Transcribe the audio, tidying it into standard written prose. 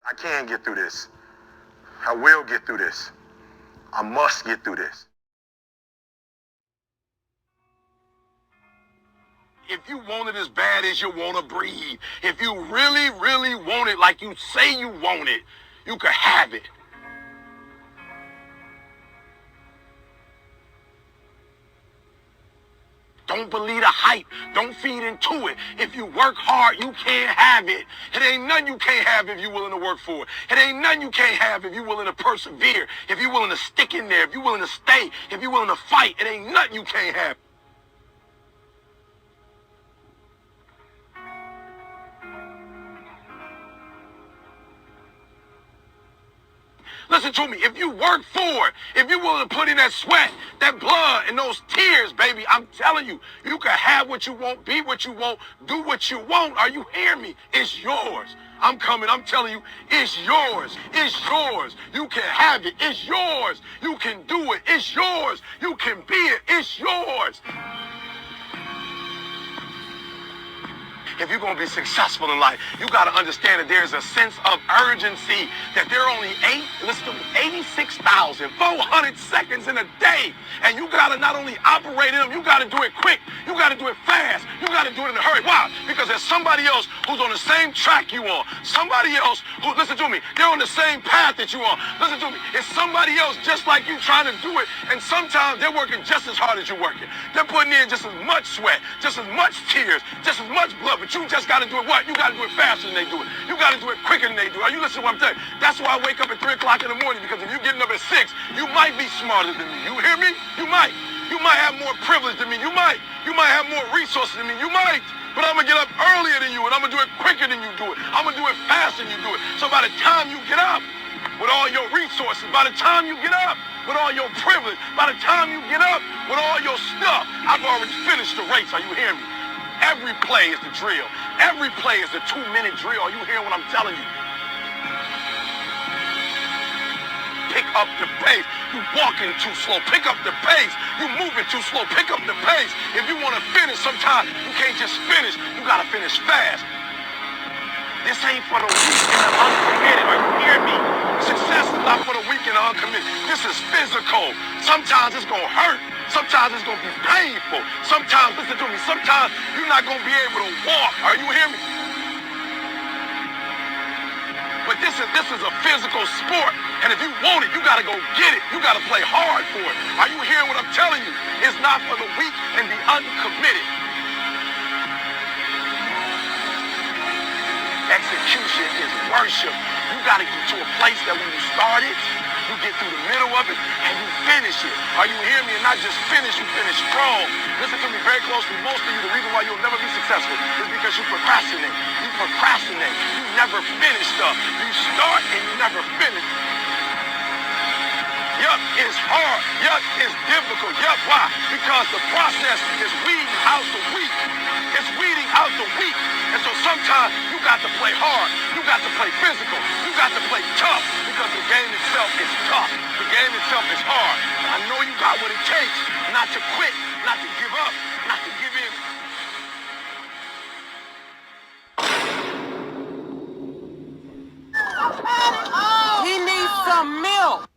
I can get through this. I will get through this. I must get through this. If you want it as bad as you want to breathe, if you really, really want it like you say you want it, you can have it. Don't believe the hype. Don't feed into it. If you work hard, you can't have it. It ain't nothing you can't have if you're willing to work for it. It ain't nothing you can't have if you're willing to persevere, if you're willing to stick in there, if you're willing to stay, if you're willing to fight. It ain't nothing you can't have. Listen to me. If you work for it, if you're willing to put in that sweat, that blood, and those tears, baby, I'm telling you, you can have what you want, be what you want, do what you want. Are you hearing me? It's yours. I'm coming. I'm telling you, it's yours. It's yours. You can have it. It's yours. You can do it. It's yours. You can be it. It's yours. If you're going to be successful in life, you got to understand that there's a sense of urgency, that there are only 86,400 seconds in a day. And you got to not only operate in them, you got to do it quick. You got to do it fast. You got to do it in a hurry. Why? Because there's somebody else who's on the same track you on. Somebody else who, listen to me, they're on the same path that you on. Listen to me. It's somebody else just like you trying to do it. And sometimes they're working just as hard as you're working. They're putting in just as much sweat, just as much tears, just as much blood. But you just got to do it what? You got to do it faster than they do it. You got to do it quicker than they do it. Are you listening to what I'm telling you? That's why I wake up at 3 o'clock in the morning, because if you're getting up at 6, you might be smarter than me. You hear me? You might. You might have more privilege than me. You might. You might have more resources than me. You might. But I'm going to get up earlier than you, and I'm going to do it quicker than you do it. I'm going to do it faster than you do it. So by the time you get up with all your resources, by the time you get up with all your privilege, by the time you get up with all your stuff, I've already finished the race. Are you hearing me? Every play is the drill. Every play is a 2-minute drill. Are you hearing what I'm telling you? Pick up the pace. You walking too slow. Pick up the pace. You moving too slow. Pick up the pace. If you want to finish, sometimes you can't just finish. You got to finish fast. This ain't for the weak and the uncommitted. Are you hearing me? Success is not for the weak and the uncommitted. This is physical. Sometimes it's going to hurt. Sometimes it's going to be painful. Sometimes, listen to me, sometimes you're not going to be able to walk. Are you hearing me? But this is a physical sport. And if you want it, you got to go get it. You got to play hard for it. Are you hearing what I'm telling you? It's not for the weak and the uncommitted. Execution is worship. You got to get to a place that when you start it, you get through the middle of it, and you finish it. Are you hearing me? And not just finish, you finish strong. Listen to me very closely. Most of you, the reason why you'll never be successful is because you procrastinate. You procrastinate. You never finish stuff. You start and you never finish. Yup, it's hard. Yup, it's difficult. Yup, why? Because the process is weeding out the weak. It's weeding out the weak. And so sometimes you got to play hard. You got to play physical. You got to play tough, because the game itself is tough. The game itself is hard. And I know you got what it takes not to quit, not to give up, not to give in. He needs some milk.